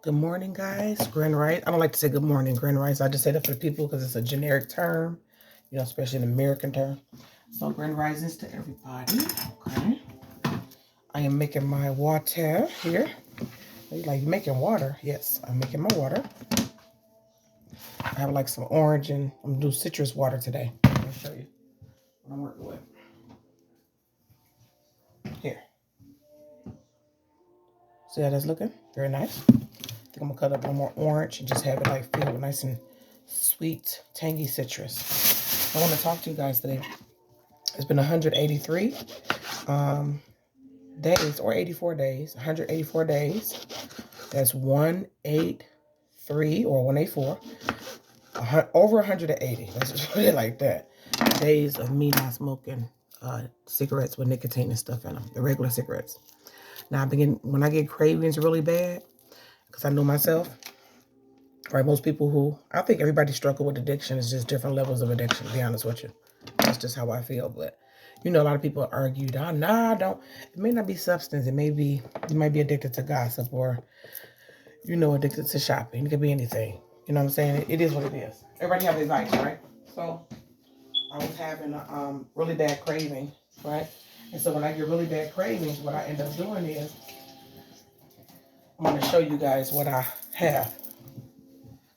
Good morning, guys. Grand Rice. I don't like to say good morning, Grand Rice. I just say that for the people because it's a generic term, especially an American term. So, Grand Risings to everybody. Okay. I am making my water here. Are you like making water? Yes, I'm making my water. I have like some orange and I'm gonna do citrus water today. Let me show you what I'm working with. Here. See how that's looking? Very nice. I think I'm gonna cut up one more orange and just have it like feel nice and sweet, tangy citrus. I want to talk to you guys today. It's been 183 days or 84 days, 184 days. That's 183 or 184, over 180. Let's just put it like that. Days of me not smoking cigarettes with nicotine and stuff in them, the regular cigarettes. Now, when I get cravings really bad, because I know myself, right? Most people I think everybody struggle with addiction. It's just different levels of addiction, to be honest with you. That's just how I feel. But, a lot of people argue, nah, I don't. It may not be substance. You might be addicted to gossip or, addicted to shopping. It could be anything. You know what I'm saying? It is what it is. Everybody have their vice, right? So I was having a really bad craving, right? And so when I get really bad cravings, what I end up doing is I'm going to show you guys what I have.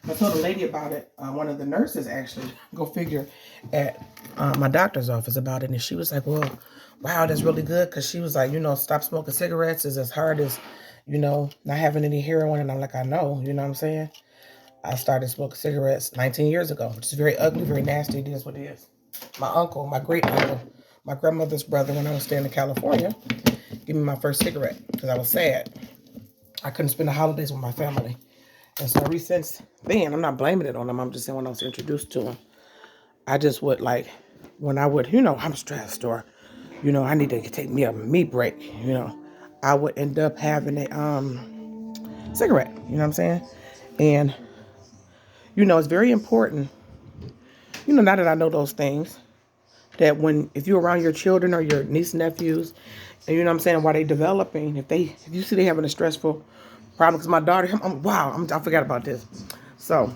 I told a lady about it. One of the nurses actually, go figure, at my doctor's office about it. And she was like, well, wow, that's really good. Because she was like, stop smoking cigarettes is as hard as, not having any heroin. And I'm like, I know, you know what I'm saying? I started smoking cigarettes 19 years ago, which is very ugly, very nasty. It is what it is. My uncle, my great uncle, my grandmother's brother, when I was staying in California, gave me my first cigarette because I was sad. I couldn't spend the holidays with my family. And so ever since then, I'm not blaming it on them. I'm just saying when I was introduced to them, I just would when I would, I'm stressed or, I need to take me a meat break, I would end up having a cigarette, you know what I'm saying? And, it's very important, now that I know those things, that if you're around your children or your niece and nephews, and you know what I'm saying, while they developing, if you see they having a stressful problem, because my daughter, I forgot about this. So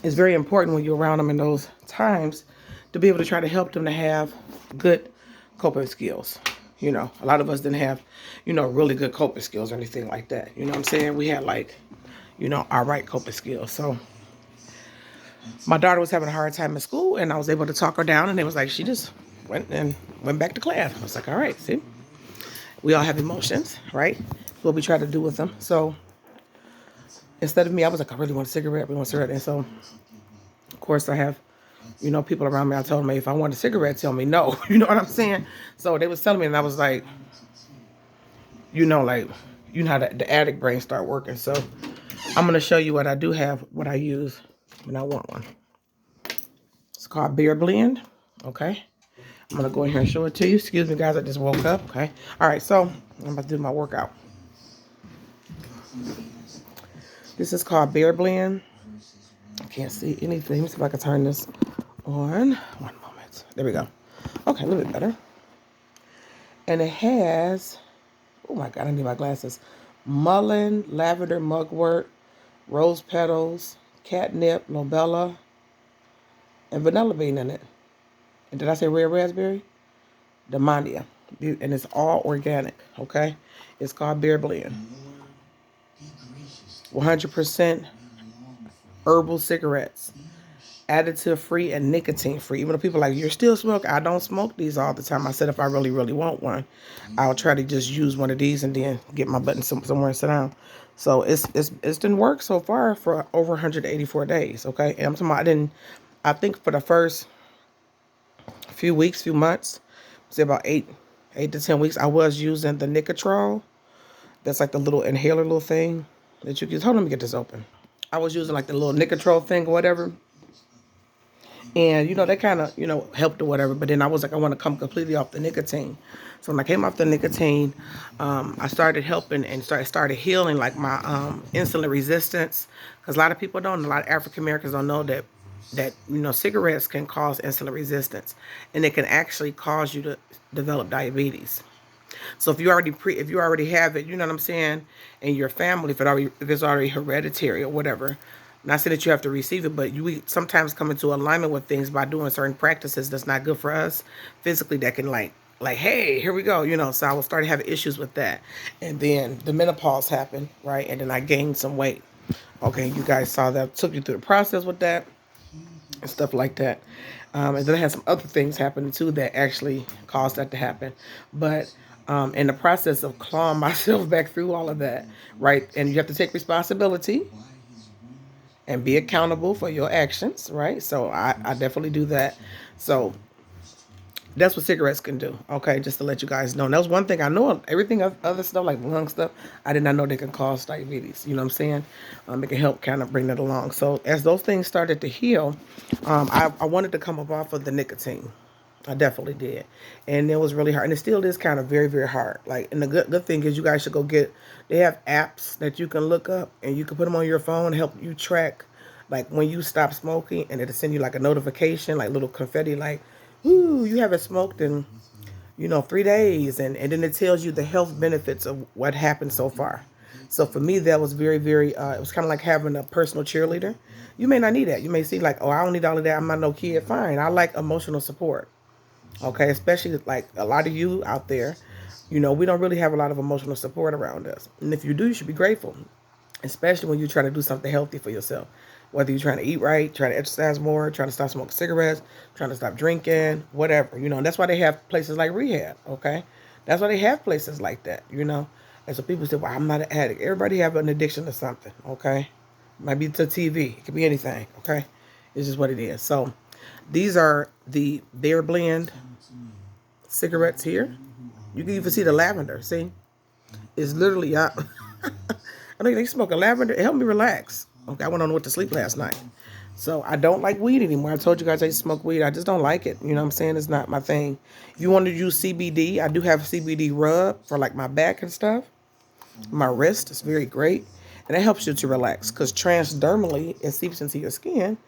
it's very important when you're around them in those times to be able to try to help them to have good coping skills. A lot of us didn't have, really good coping skills or anything like that. You know what I'm saying? We had all right coping skills. So my daughter was having a hard time in school and I was able to talk her down and it was like she just went back to class. I was like, all right, see? We all have emotions, right? What we try to do with them. So instead of me, I was like, I really want a cigarette. And so, of course, I have, people around me. I told them, hey, if I want a cigarette, tell me no. You know what I'm saying? So they was telling me, and I was like, how the addict brain start working. So I'm going to show you what I do have, what I use when I want one. It's called Beer Blend. Okay. I'm going to go in here and show it to you. Excuse me, guys. I just woke up. Okay. All right. So I'm about to do my workout. This is called Beer Blend. I can't see anything. Let me see if I can turn this on. One moment. There we go. Okay, a little bit better. And it has, oh my God, I need my glasses. Mullein, lavender mugwort, rose petals, catnip, lobella, and vanilla bean in it. And did I say red raspberry? Demandia. And it's all organic, okay? It's called Beer Blend. 100% herbal cigarettes. Additive free and nicotine free. Even though people are like, you're still smoking. I don't smoke these all the time. I said if I really, really want one, I'll try to just use one of these and then get my button somewhere and sit down. So it's didn't work so far for over 184 days. Okay. And I'm talking about, I think for the first few months, say about 8 to 10 weeks, I was using the Nicotrol. That's like the little inhaler little thing that you can, hold on, let me get this open. I was using like the little Nicotrol thing or whatever. And, that kind of, helped or whatever. But then I was like, I want to come completely off the nicotine. So when I came off the nicotine, I started helping and started healing like my insulin resistance. Because a lot of people don't, a lot of African Americans don't know that, cigarettes can cause insulin resistance. And it can actually cause you to develop diabetes. So if you already have it, you know what I'm saying, in your family, if it's already hereditary or whatever, not saying that you have to receive it, but we sometimes come into alignment with things by doing certain practices that's not good for us physically, that can like, hey, here we go, So I was starting having issues with that, and then the menopause happened, right, and then I gained some weight. Okay, you guys saw that. Took you through the process with that and stuff like that. And then I had some other things happening too that actually caused that to happen. But in the process of clawing myself back through all of that, right? And you have to take responsibility and be accountable for your actions, right? So I definitely do that. So that's what cigarettes can do. Okay, just to let you guys know. And that was one thing I know. Everything other stuff like lung stuff, I did not know they can cause diabetes. You know what I'm saying? It can help kind of bring that along. So as those things started to heal, I wanted to come up off of the nicotine. I definitely did, and it was really hard, and it still is kind of very, very hard. Like, and the good thing is, you guys should go get. They have apps that you can look up, and you can put them on your phone, help you track, like when you stop smoking, and it'll send you like a notification, like little confetti, like, "Ooh, you haven't smoked in, 3 days," and then it tells you the health benefits of what happened so far. So for me, that was very, very. It was kind of like having a personal cheerleader. You may not need that. You may see like, oh, I don't need all of that. I'm not no kid. Fine. I like emotional support. Okay, especially like a lot of you out there, we don't really have a lot of emotional support around us. And if you do, you should be grateful, especially when you're trying to do something healthy for yourself. Whether you're trying to eat right, trying to exercise more, trying to stop smoking cigarettes, trying to stop drinking, whatever, and that's why they have places like rehab, okay? That's why they have places like that. And so people say, well, I'm not an addict. Everybody have an addiction to something, okay? It might be to TV. It could be anything, okay? It's just what it is. So these are the Bear Blend cigarettes here. You can even see the lavender. See, it's literally I know they smoke a lavender. It helped me relax. Okay, I went on to sleep last night. So I don't like weed anymore. I told you guys I used to smoke weed. I just don't like it. You know what I'm saying? It's not my thing. If you want to use CBD, I do have CBD rub for like my back and stuff. My wrist is very great. And it helps you to relax because transdermally, it seeps into your skin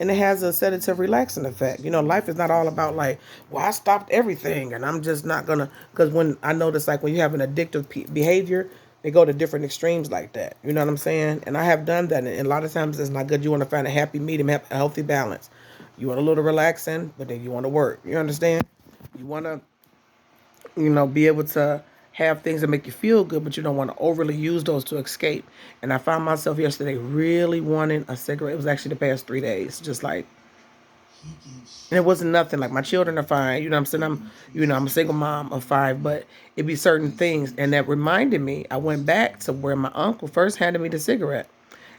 and it has a sedative relaxing effect. Life is not all about like, well, I stopped everything and I'm just not going to. Because when I notice like when you have an addictive behavior, they go to different extremes like that. You know what I'm saying? And I have done that. And a lot of times it's not good. You want to find a happy medium, a healthy balance. You want a little relaxing, but then you want to work. You understand? You want to be able to have things that make you feel good, but you don't want to overly use those to escape. And I found myself yesterday really wanting a cigarette. It was actually the past 3 days, just like, and it wasn't nothing. Like my children are fine. You know what I'm saying? I'm a single mom of 5, but it'd be certain things. And that reminded me, I went back to where my uncle first handed me the cigarette.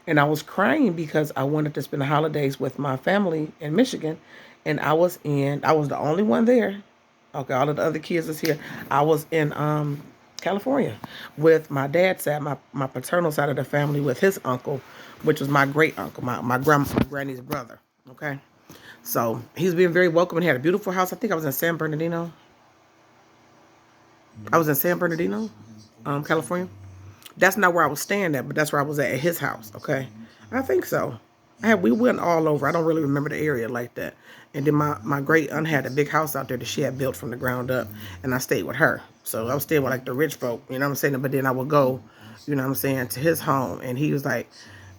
And I was crying because I wanted to spend the holidays with my family in Michigan. And I was the only one there. Okay, all of the other kids is here. I was in California with my dad's side, my paternal side of the family, with his uncle, which was my great uncle, my granny's brother. Okay. So he's been very welcome and had a beautiful house. I think I was in San Bernardino. California. That's not where I was staying at, but that's where I was at his house. Okay, I think so. We went all over. I don't really remember the area like that. And then my great aunt had a big house out there that she had built from the ground up, and I stayed with her. So I was staying with like the rich folk, you know what I'm saying? But then I would go, you know what I'm saying, to his home, and he was like,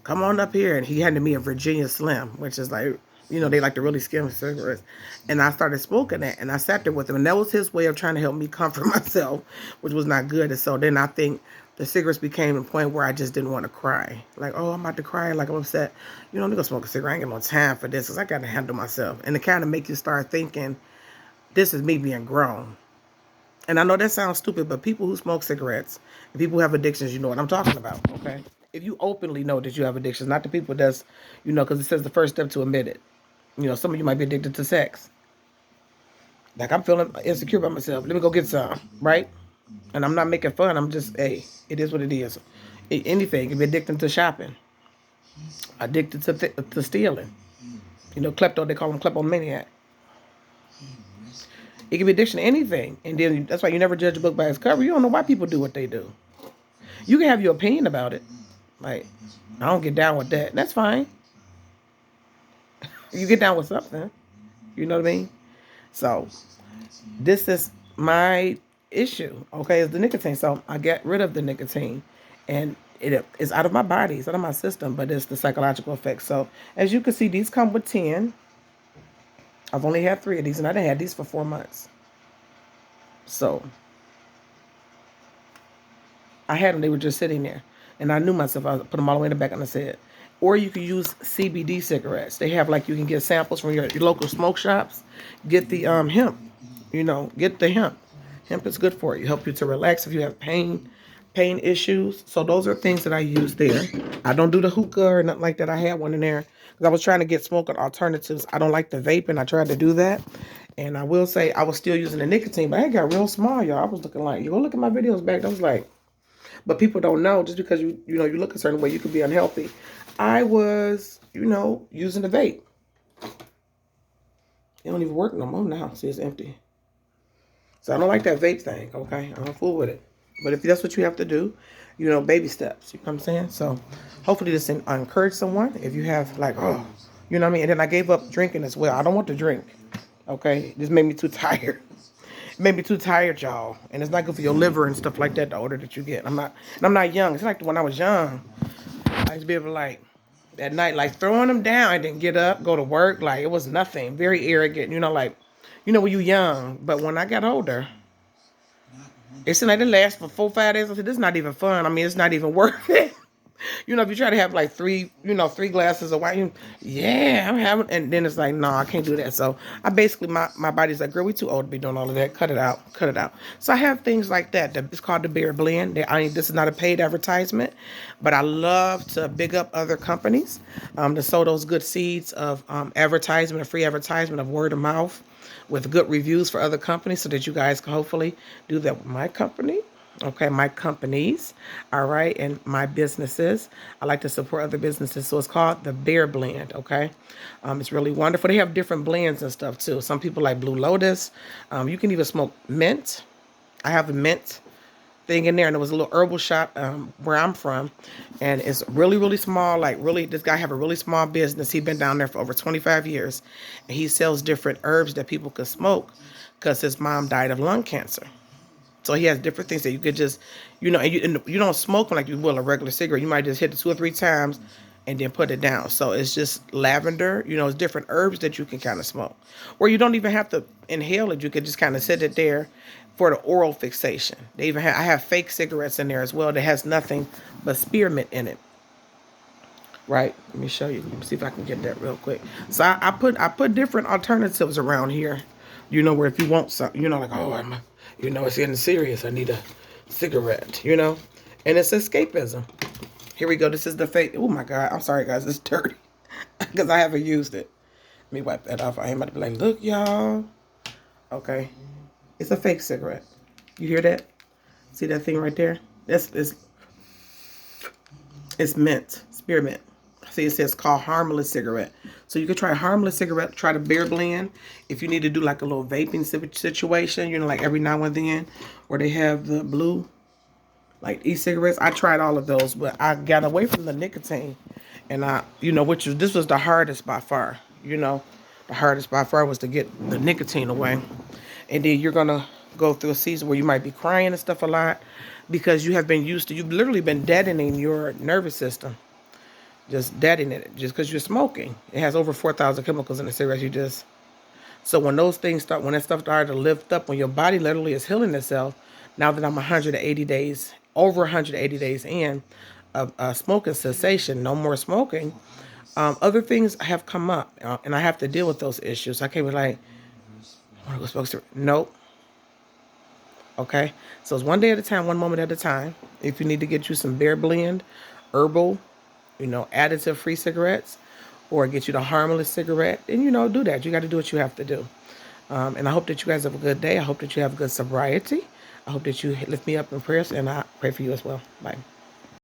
"Come on up here," and he handed me a Virginia Slim, which is like, they like to really skim cigarettes. And I started smoking that, and I sat there with him, and that was his way of trying to help me comfort myself, which was not good. And so then I think the cigarettes became a point where I just didn't want to cry. Like, oh, I'm about to cry, like I'm upset. I'm gonna smoke a cigarette. I ain't got no time for this, because I got to handle myself. And it kind of make you start thinking, this is me being grown. And I know that sounds stupid, but people who smoke cigarettes and people who have addictions, you know what I'm talking about, okay? If you openly know that you have addictions, not the people that's, because it says the first step to admit it. Some of you might be addicted to sex. Like, I'm feeling insecure about myself. Let me go get some, right? And I'm not making fun. I'm just, hey, it is what it is. Anything. If you're addicted to shopping, addicted to stealing. Klepto, they call them kleptomaniac. It can be addiction to anything. And then that's why you never judge a book by its cover. You don't know why people do what they do. You can have your opinion about it. Like, I don't get down with that. That's fine. You get down with something. You know what I mean? So, this is my issue, okay, is the nicotine. So I get rid of the nicotine, and it is out of my body, it's out of my system, but it's the psychological effects. So as you can see, these come with 10. I've only had 3 of these, and I done had these for 4 months. So I had them, they were just sitting there. And I knew myself, I put them all the way in the back, and I said, or you can use CBD cigarettes. They have, like, you can get samples from your local smoke shops. Get the hemp, get the hemp. Hemp is good for you. Help you to relax if you have pain issues. So those are things that I use there. I don't do the hookah or nothing like that. I had one in there because I was trying to get smoking alternatives. I don't like the vape, and I tried to do that. And I will say I was still using the nicotine, but I got real small, y'all. I was looking like, you go look at my videos back. I was like, but people don't know, just because you look a certain way, you could be unhealthy. I was, using the vape. It don't even work no more now. See, it's empty. So I don't like that vape thing, okay? I don't fool with it. But if that's what you have to do, baby steps. You know what I'm saying? So hopefully this encourage someone. If you have like, oh, you know what I mean? And then I gave up drinking as well. I don't want to drink, okay? This made me too tired. It made me too tired, y'all. And it's not good for your liver and stuff like that the older that you get. I'm not young. It's like when I was young. I used to be able to, like, at night, like, throwing them down. I didn't get up, go to work. Like, it was nothing. Very arrogant, like, when you're young. But when I got older, it seemed like it last for 4, 5 days. I said, this is not even fun. I mean, it's not even worth it. If you try to have like 3 glasses of wine, yeah, I'm having, and then it's like, no, I can't do that. So I basically, my body's like, girl, we too old to be doing all of that. Cut it out, cut it out. So I have things like that. It's called the Bear Blend. This is not a paid advertisement, but I love to big up other companies, to sow those good seeds of advertisement, a free advertisement of word of mouth, with good reviews for other companies, so that you guys can hopefully do that with my company. Okay, my companies, all right, and my businesses. I like to support other businesses, so it's called the Bear Blend, okay? It's really wonderful. They have different blends and stuff, too. Some people like Blue Lotus. You can even smoke mint. I have a mint thing in there, and it was a little herbal shop where I'm from, and it's really, really small. Like, really, this guy have a really small business. He's been down there for over 25 years, and he sells different herbs that people could smoke because his mom died of lung cancer. So he has different things that you could just, and you don't smoke them like you will a regular cigarette. You might just hit it 2 or 3 times and then put it down. So it's just lavender, it's different herbs that you can kind of smoke. Or you don't even have to inhale it. You could just kind of sit it there for the oral fixation. I have fake cigarettes in there as well that has nothing but spearmint in it. Right? Let me show you. Let me see if I can get that real quick. So I put different alternatives around here. Where if you want something, like, oh, it's getting serious. I need a cigarette, And it's escapism. Here we go. This is the fake. Oh, my God. I'm sorry, guys. It's dirty because I haven't used it. Let me wipe that off. I am about to be like, look, y'all. Okay. It's a fake cigarette. You hear that? See that thing right there? It's mint. Spearmint. See, it says called harmless cigarette. So you could try a harmless cigarette, try the Bear Blend. If you need to do like a little vaping situation, like every now and then, where they have the blue, like e-cigarettes. I tried all of those, but I got away from the nicotine. And this was the hardest by far, The hardest by far was to get the nicotine away. And then you're going to go through a season where you might be crying and stuff a lot because you've literally been deadening your nervous system. Just deadening it, just because you're smoking. It has over 4,000 chemicals in the cigarettes. So when that stuff started to lift up, when your body literally is healing itself, now that I'm 180 days, over 180 days in of smoking cessation, no more smoking, other things have come up, and I have to deal with those issues. I can't be like, I want to go smoke cigarettes. Nope. Okay? So it's one day at a time, one moment at a time. If you need to get you some Bear Blend, herbal, additive-free cigarettes, or get you the harmless cigarette, and, do that. You got to do what you have to do. And I hope that you guys have a good day. I hope that you have good sobriety. I hope that you lift me up in prayers, and I pray for you as well. Bye.